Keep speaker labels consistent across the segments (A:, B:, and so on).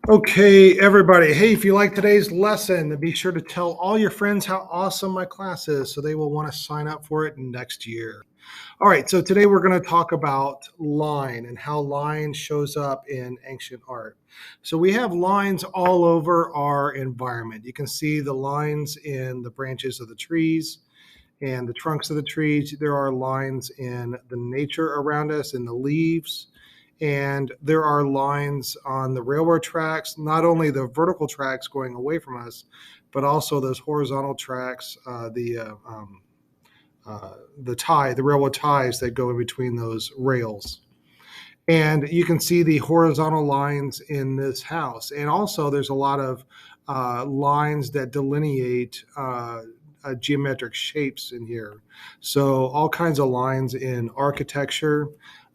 A: Okay, everybody. Hey, if you like today's lesson, then be sure to tell all your friends how awesome my class is so they will want to sign up for it next year. All right, so today we're going to talk about line and how line shows up in ancient art. So we have lines all over our environment. You can see the lines in the branches of the trees and the trunks of the trees. There are lines in the nature around us, in the leaves. And there are lines on the railroad tracks, not only the vertical tracks going away from us, but also those horizontal tracks, the railroad ties that go in between those rails. And you can see the horizontal lines in this house. And also, there's a lot of lines that delineate geometric shapes in here. So, all kinds of lines in architecture.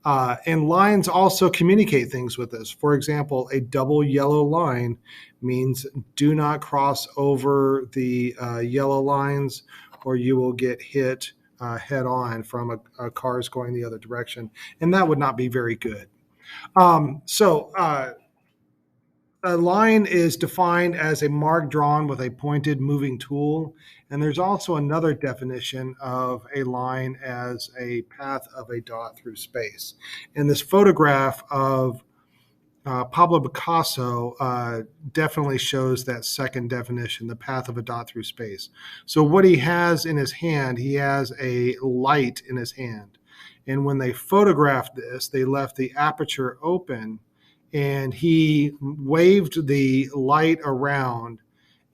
A: And lines also communicate things with us. For example, a double yellow line means do not cross over the yellow lines or you will get hit head on from a cars going the other direction. And that would not be very good. So a line is defined as a mark drawn with a pointed moving tool. And there's also another definition of a line as a path of a dot through space. And this photograph of Pablo Picasso definitely shows that second definition, the path of a dot through space. So, what he has in his hand, he has a light in his hand. And when they photographed this, they left the aperture open and he waved the light around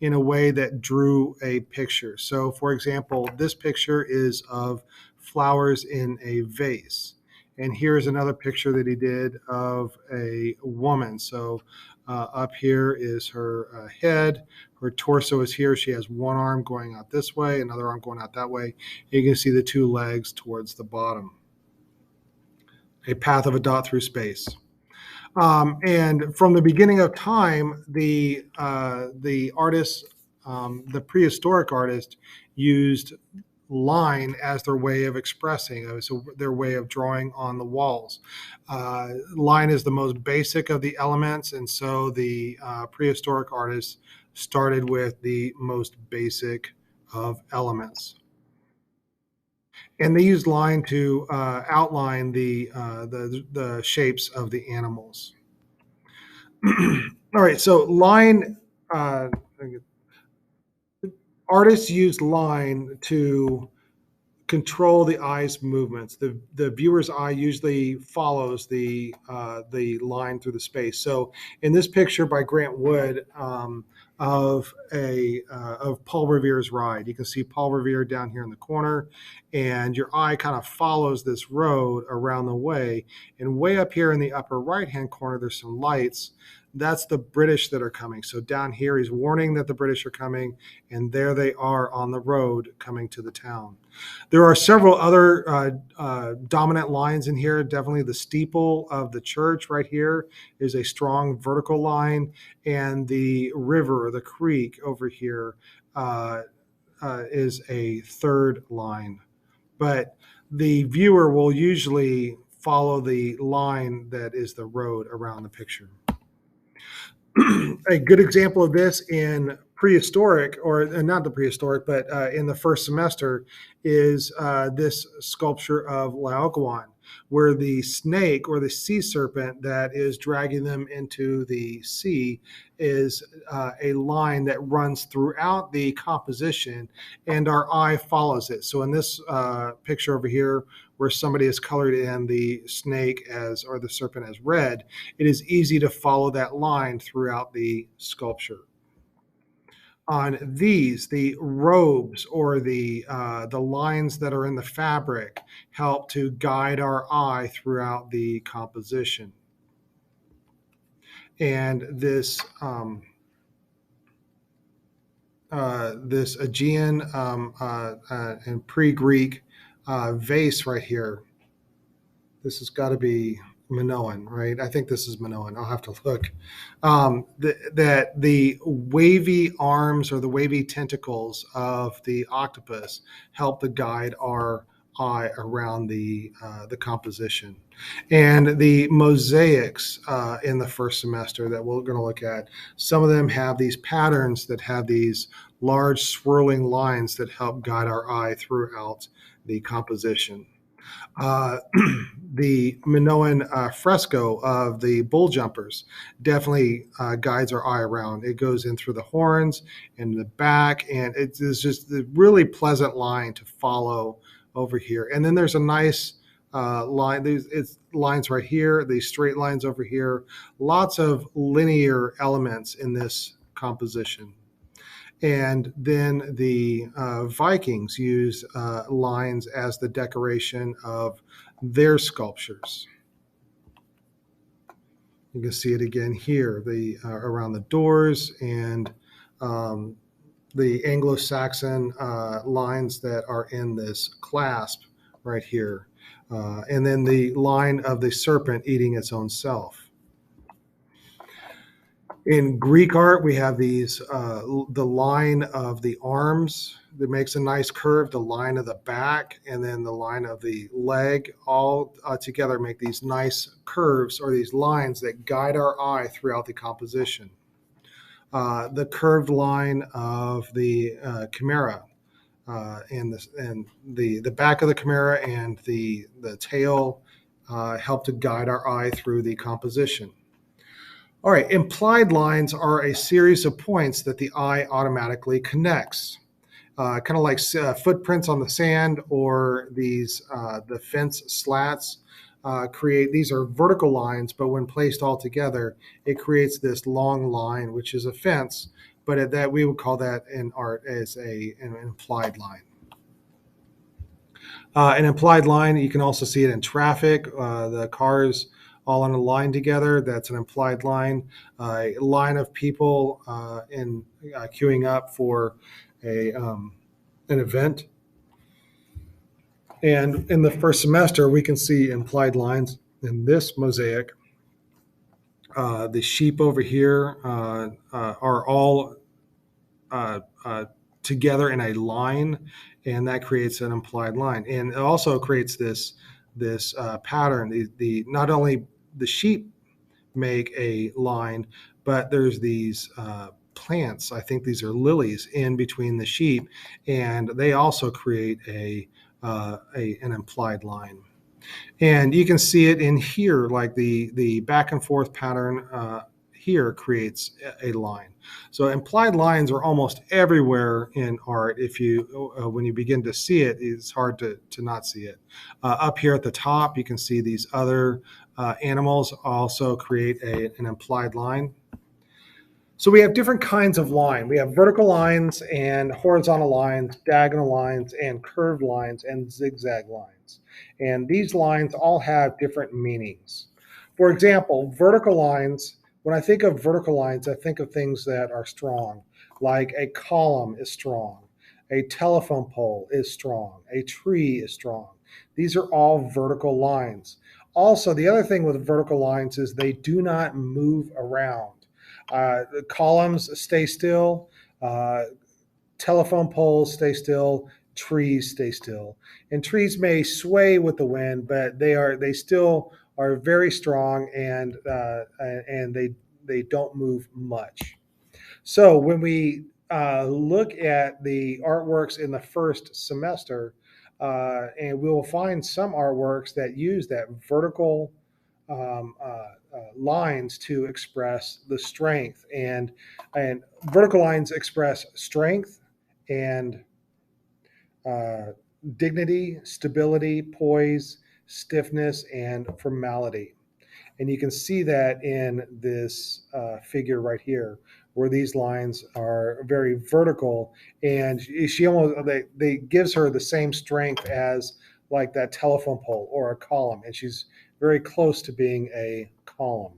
A: in a way that drew a picture. So, for example, this picture is of flowers in a vase. And here's another picture that he did of a woman. So, up here is her head. Her torso is here. She has one arm going out this way, another arm going out that way. You can see the two legs towards the bottom. A path of a dot through space. And from the beginning of time, the artists, the prehistoric artists, used line as their way of expressing, so their way of drawing on the walls. Line is the most basic of the elements, and so the prehistoric artists started with the most basic of elements. And they used line to outline the shapes of the animals. All right, so line artists use line to control the eye's movements. The viewer's eye usually follows the line through the space. So in this picture by Grant Wood of Paul Revere's ride, you can see Paul Revere down here in the corner, and your eye kind of follows this road around the way. And way up here in the upper right hand corner, there's some lights. That's the British that are coming. So down here, he's warning that the British are coming, and there they are on the road coming to the town. There are several other dominant lines in here. Definitely the steeple of the church right here is a strong vertical line, and the river, the creek over here, is a third line. But the viewer will usually follow the line that is the road around the picture. A good example of this in prehistoric, or not the prehistoric, but in the first semester, is this sculpture of Laocoon, where the snake or the sea serpent that is dragging them into the sea is a line that runs throughout the composition, and our eye follows it. So in this picture over here, where somebody has colored in the snake as or the serpent as red, it is easy to follow that line throughout the sculpture. On these, the robes or the lines that are in the fabric help to guide our eye throughout the composition. And this Aegean and pre-Greek vase right here. This has got to be Minoan, right? I think this is Minoan. I'll have to look. That the wavy arms or the wavy tentacles of the octopus help to guide our eye around the composition. And the mosaics in the first semester that we're going to look at, some of them have these patterns that have these large swirling lines that help guide our eye throughout the composition. Uh, the Minoan fresco of the bull jumpers definitely guides our eye around. It goes in through the horns and the back, and it is just a really pleasant line to follow over here. And then there's a nice line. It's lines right here, these straight lines over here. Lots of linear elements in this composition. And then the Vikings use lines as the decoration of their sculptures. You can see it again here, the around the doors and um, the Anglo-Saxon lines that are in this clasp right here. And then the line of the serpent eating its own self. In Greek art, we have these the line of the arms that makes a nice curve, the line of the back, and then the line of the leg, all together make these nice curves or these lines that guide our eye throughout the composition. The curved line of the chimera and the back of the chimera and the tail help to guide our eye through the composition. All right, implied lines are a series of points that the eye automatically connects, kind of like footprints on the sand or the fence slats create. These are vertical lines, but when placed all together, it creates this long line, which is a fence. But that we would call that in art as an implied line. An implied line, you can also see it in traffic. The cars all on a line together, that's an implied line. A line of people in queuing up for an event. And in the first semester, we can see implied lines in this mosaic. The sheep over here are all together in a line, and that creates an implied line. And it also creates this pattern. The not only the sheep make a line, but there's these plants. I think these are lilies in between the sheep, and they also create an implied line. And you can see it in here, like the back and forth pattern here creates a line. So implied lines are almost everywhere in art. If you when you begin to see it, it's hard to not see it. Up here at the top, you can see these other animals also create an implied line. So we have different kinds of line. We have vertical lines and horizontal lines, diagonal lines and curved lines and zigzag lines. And these lines all have different meanings. For example, vertical lines, when I think of vertical lines, I think of things that are strong, like a column is strong, a telephone pole is strong, a tree is strong. These are all vertical lines. Also, the other thing with vertical lines is they do not move around. The columns stay still, uh, telephone poles stay still, trees stay still, and trees may sway with the wind, but they still are very strong and they don't move much. So when we look at the artworks in the first semester, and we will find some artworks that use that vertical lines to express the strength, and vertical lines express strength and uh, dignity, stability, poise, stiffness, and formality. And you can see that in this figure right here, where these lines are very vertical, and she almost they gives her the same strength as like that telephone pole or a column, and she's very close to being a column.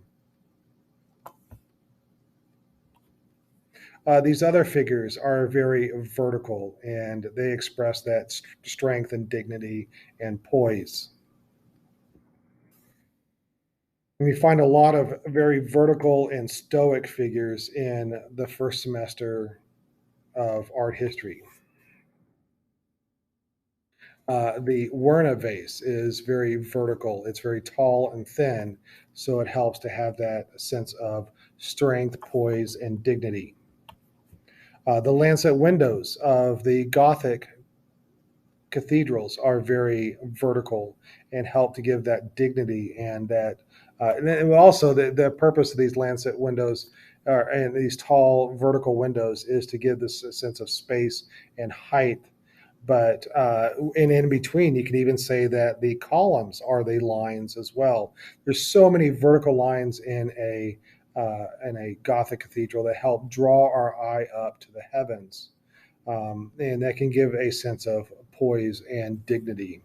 A: These other figures are very vertical, and they express that strength and dignity and poise. And we find a lot of very vertical and stoic figures in the first semester of art history. The Werner vase is very vertical. It's very tall and thin, so it helps to have that sense of strength, poise, and dignity. The lancet windows of the Gothic cathedrals are very vertical and help to give that dignity and that. And then also, the purpose of these lancet windows and these tall vertical windows is to give this sense of space and height. But in between, you can even say that the columns are the lines as well. There's so many vertical lines in a Gothic cathedral that help draw our eye up to the heavens, and that can give a sense of poise and dignity.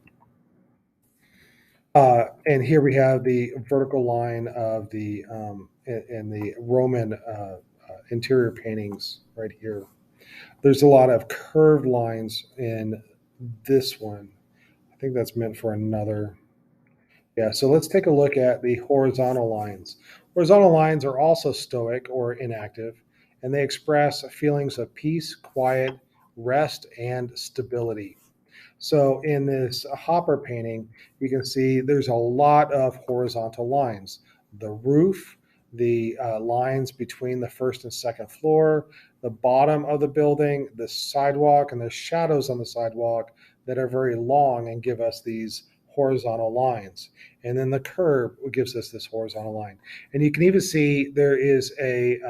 A: And here we have the vertical line of the in the Roman interior paintings right here. There's a lot of curved lines in this one. I think that's meant for another. Yeah, so let's take a look at the horizontal lines. Horizontal lines are also stoic or inactive, and they express feelings of peace, quiet, rest, and stability. So in this Hopper painting, you can see there's a lot of horizontal lines. The roof, the lines between the first and second floor, the bottom of the building, the sidewalk, and the shadows on the sidewalk that are very long and give us these horizontal lines. And then the curb gives us this horizontal line. And you can even see there is an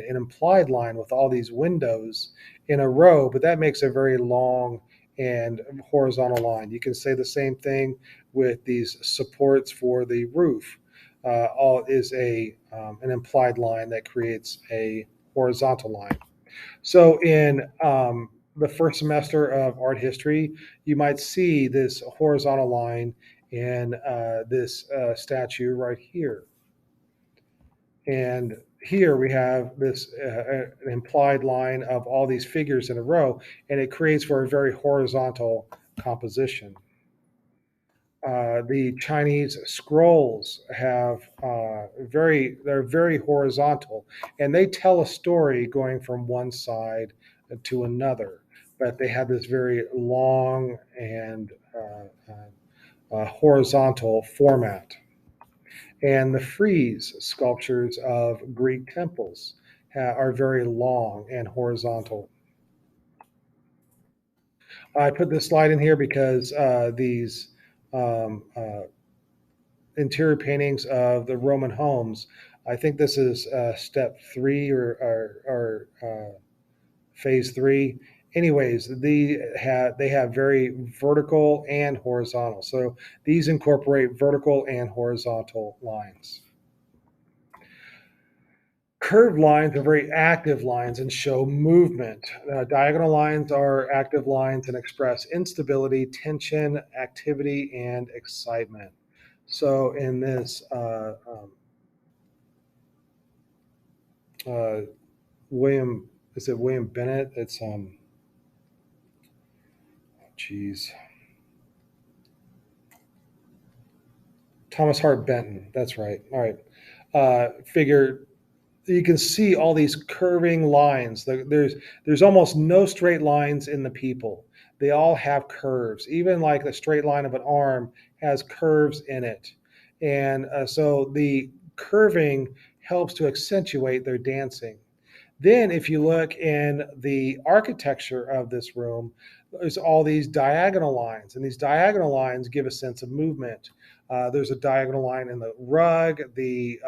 A: implied line with all these windows in a row, but that makes a very long and horizontal line. You can say the same thing with these supports for the roof. All is an implied line that creates a horizontal line. So in the first semester of art history, you might see this horizontal line in this statue right here. And here we have this an implied line of all these figures in a row, and it creates for a very horizontal composition. The Chinese scrolls have they're very horizontal, and they tell a story going from one side to another. But they have this very long and horizontal format. And the frieze sculptures of Greek temples are very long and horizontal. I put this slide in here because these um, uh, interior paintings of the Roman homes, I think this is step three or phase three. Anyways, they have very vertical and horizontal. So these incorporate vertical and horizontal lines. Curved lines are very active lines and show movement. Diagonal lines are active lines and express instability, tension, activity, and excitement. So in this uh, William, is it William Bennett? It's geez, Thomas Hart Benton. That's right. All right. Figure you can see all these curving lines. There's almost no straight lines in the people. They all have curves. Even like the straight line of an arm has curves in it, and so the curving helps to accentuate their dancing. Then, if you look in the architecture of this room, there's all these diagonal lines, and these diagonal lines give a sense of movement. There's a diagonal line in the rug, the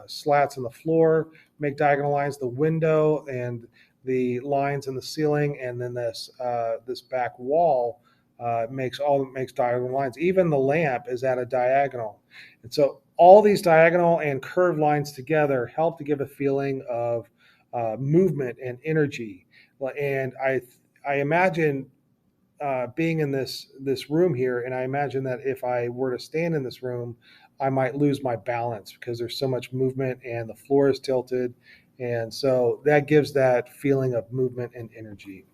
A: slats in the floor make diagonal lines, the window and the lines in the ceiling, and then this back wall makes diagonal lines. Even the lamp is at a diagonal, and so all these diagonal and curved lines together help to give a feeling of movement and energy. And I imagine being in this room here, and I imagine that if I were to stand in this room, I might lose my balance because there's so much movement and the floor is tilted, and so that gives that feeling of movement and energy.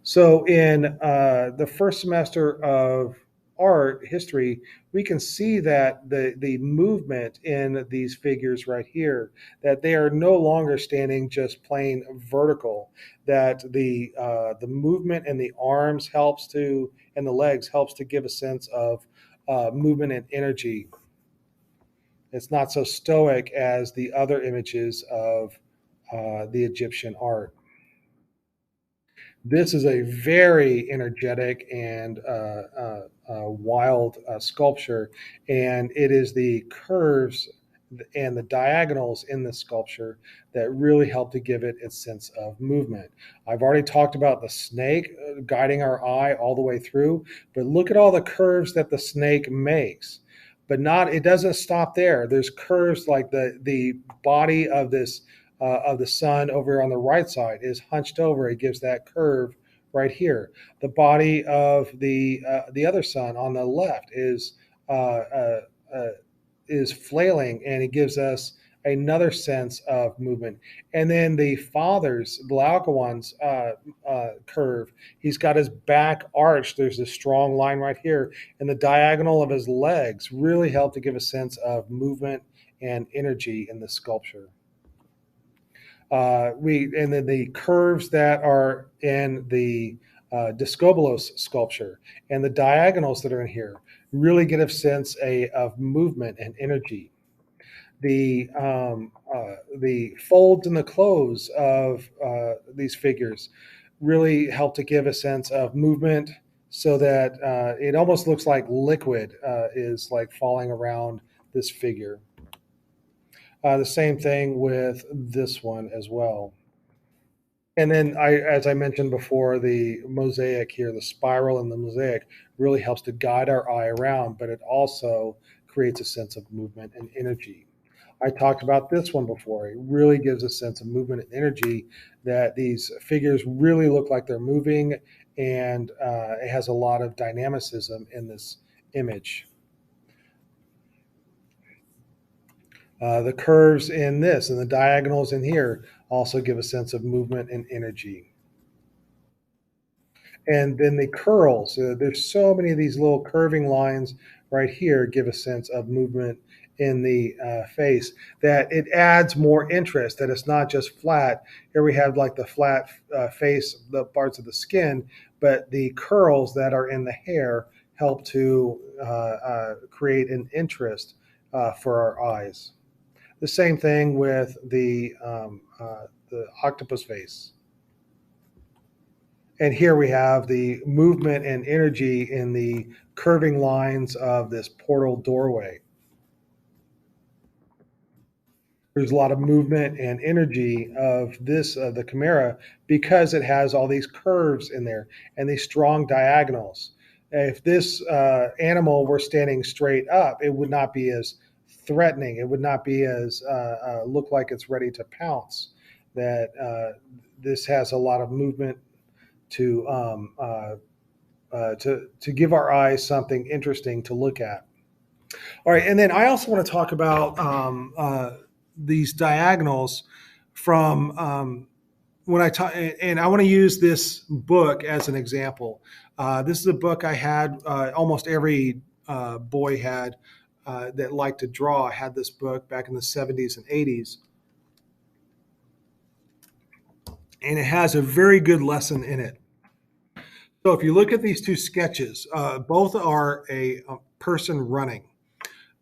A: So in the first semester of art history, we can see that the movement in these figures right here, that they are no longer standing just plain vertical, that the movement in the arms helps to, and the legs helps to give a sense of movement and energy. It's not so stoic as the other images of the Egyptian art. This is a very energetic and wild sculpture, and it is the curves and the diagonals in the sculpture that really help to give it its sense of movement. I've already talked about the snake guiding our eye all the way through, but look at all the curves that the snake makes. But not, it doesn't stop there. There's curves like the body of the sun over on the right side is hunched over. It gives that curve right here. The body of the other sun on the left uh, uh, uh, is flailing, and it gives us another sense of movement. And then the father's, Glaucon's curve, he's got his back arched. There's a strong line right here, and the diagonal of his legs really help to give a sense of movement and energy in the sculpture. We and then the curves that are in the Discobolos sculpture and the diagonals that are in here really get a sense of movement and energy. The folds and the clothes of these figures really help to give a sense of movement, so that it almost looks like liquid is like falling around this figure. The same thing with this one as well. And then as I mentioned before, the mosaic here, the spiral and the mosaic really helps to guide our eye around, but it also creates a sense of movement and energy. I talked about this one before. It really gives a sense of movement and energy, that these figures really look like they're moving, and it has a lot of dynamicism in this image. The curves in this and the diagonals in here also give a sense of movement and energy. And then the curls, there's so many of these little curving lines right here give a sense of movement in the face, that it adds more interest, that it's not just flat. Here we have like the flat face, the parts of the skin, but the curls that are in the hair help to create an interest for our eyes. The same thing with the octopus face. And here we have the movement and energy in the curving lines of this portal doorway. There's a lot of movement and energy of this, the Chimera, because it has all these curves in there and these strong diagonals. If this animal were standing straight up, it would not be as threatening. It would not be as look like it's ready to pounce. That this has a lot of movement to to give our eyes something interesting to look at. All right, and then I also want to talk about these diagonals from when I talk, and I want to use this book as an example. This is a book I had. Almost every boy had that liked to draw had this book back in the 70s and 80s, and it has a very good lesson in it. So if you look at these two sketches, both are a person running.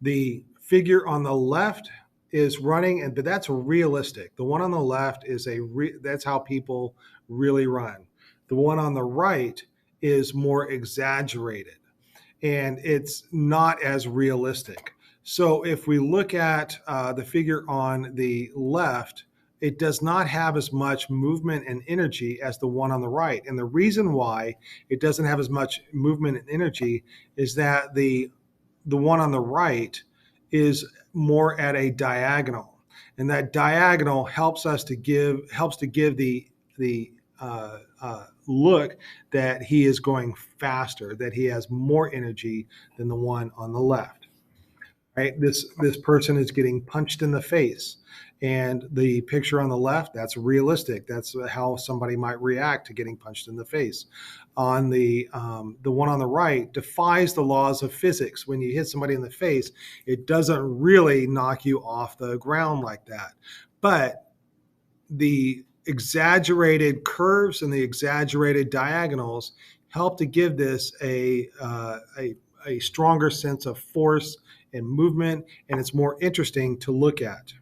A: The figure on the left is running, and but that's realistic. The one on the left is that's how people really run. The one on the right is more exaggerated, and it's not as realistic. So if we look at the figure on the left, it does not have as much movement and energy as the one on the right. And the reason why it doesn't have as much movement and energy is that the one on the right is more at a diagonal, and that diagonal helps to give the look that he is going faster, that he has more energy than the one on the left. right? This person is getting punched in the face. And the picture on the left, that's realistic. That's how somebody might react to getting punched in the face. On the one on the right defies the laws of physics. When you hit somebody in the face, it doesn't really knock you off the ground like that. But the exaggerated curves and the exaggerated diagonals help to give this a stronger sense of force and movement, and it's more interesting to look at.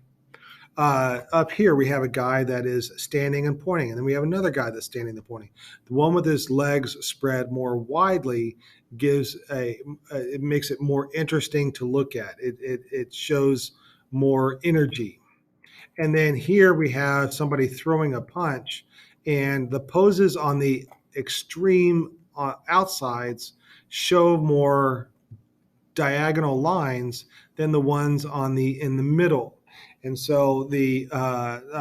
A: Up here, we have a guy that is standing and pointing, and then we have another guy that's standing and pointing. The one with his legs spread more widely it makes it more interesting to look at. It shows more energy. And then here we have somebody throwing a punch, and the poses on the extreme outsides show more diagonal lines than the ones in the middle. And so the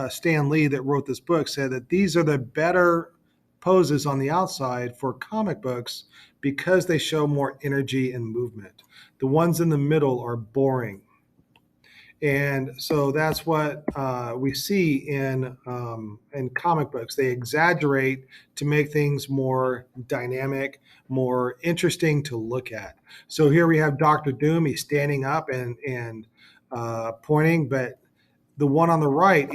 A: Stan Lee that wrote this book said that these are the better poses on the outside for comic books because they show more energy and movement. The ones in the middle are boring. And so that's what we see in comic books. They exaggerate to make things more dynamic, more interesting to look at. So here we have Doctor Doom. He's standing up and pointing, but the one on the right,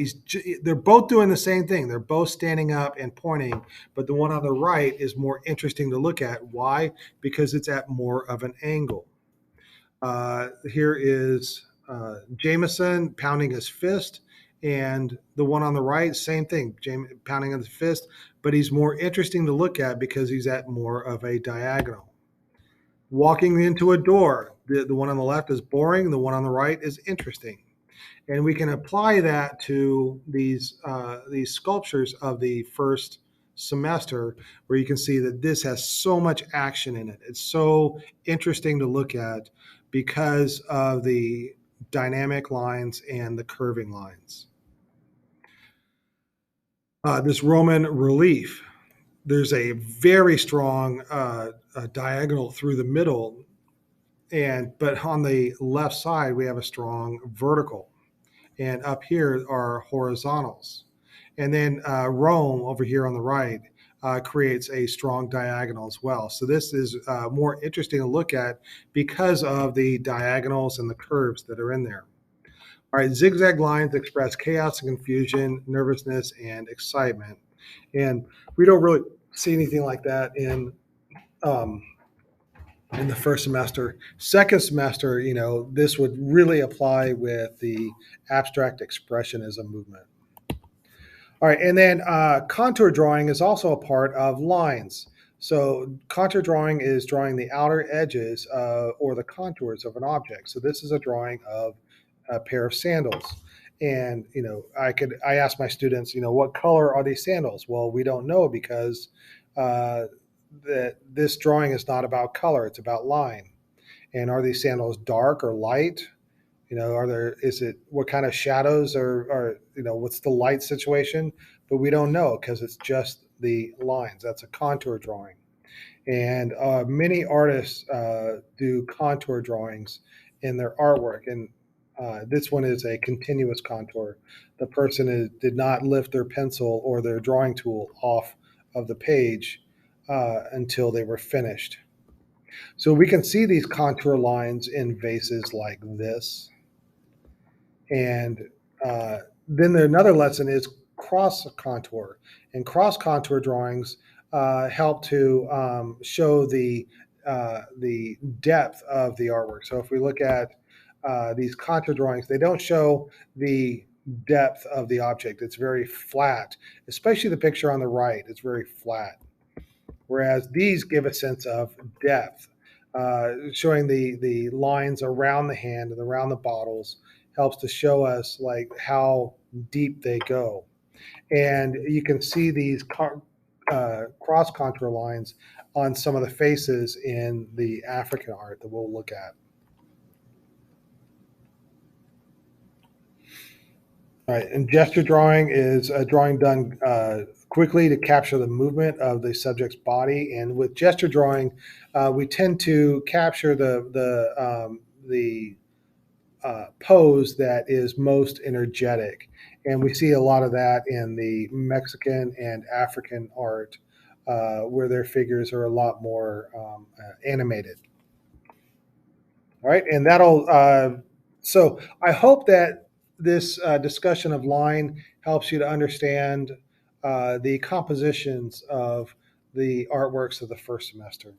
A: they're both doing the same thing. They're both standing up and pointing, but the one on the right is more interesting to look at. Why? Because it's at more of an angle. Here is Jameson pounding his fist, and the one on the right, same thing, pounding his fist, but he's more interesting to look at because he's at more of a diagonal. Walking into a door, the one on the left is boring, the one on the right is interesting. And we can apply that to these sculptures of the first semester, where you can see that this has so much action in it. It's so interesting to look at because of the dynamic lines and the curving lines. This Roman relief, there's a very strong diagonal through the middle, but on the left side we have a strong vertical, and up here are horizontals. And then Rome over here on the right creates a strong diagonal as well. So this is more interesting to look at because of the diagonals and the curves that are in there. All right, zigzag lines express chaos and confusion, nervousness, and excitement. And we don't really see anything like that in the first semester. Second semester, this would really apply with the abstract expressionism movement. All right, and then contour drawing is also a part of lines. So contour drawing is drawing the outer edges or the contours of an object. So this is a drawing of a pair of sandals. And I ask my students, what color are these sandals? Well, we don't know because this drawing is not about color; it's about line. And are these sandals dark or light? What kind of shadows what's the light situation? But we don't know because it's just the lines. That's a contour drawing. And many artists do contour drawings in their artwork. And this one is a continuous contour. The person did not lift their pencil or their drawing tool off of the page until they were finished. So we can see these contour lines in vases like this. And then another lesson is cross contour. And cross contour drawings help to show the depth of the artwork. So if we look at these contour drawings, they don't show the depth of the object. It's very flat, especially the picture on the right. It's very flat. Whereas these give a sense of depth, showing the lines around the hand and around the bottles helps to show us like how deep they go. And you can see these cross contour lines on some of the faces in the African art that we'll look at. All right, and gesture drawing is a drawing done quickly to capture the movement of the subject's body. And with gesture drawing, we tend to capture the pose that is most energetic. And we see a lot of that in the Mexican and African art, where their figures are a lot more animated. All right, and that'll. So I hope that this discussion of line helps you to understand the compositions of the artworks of the first semester.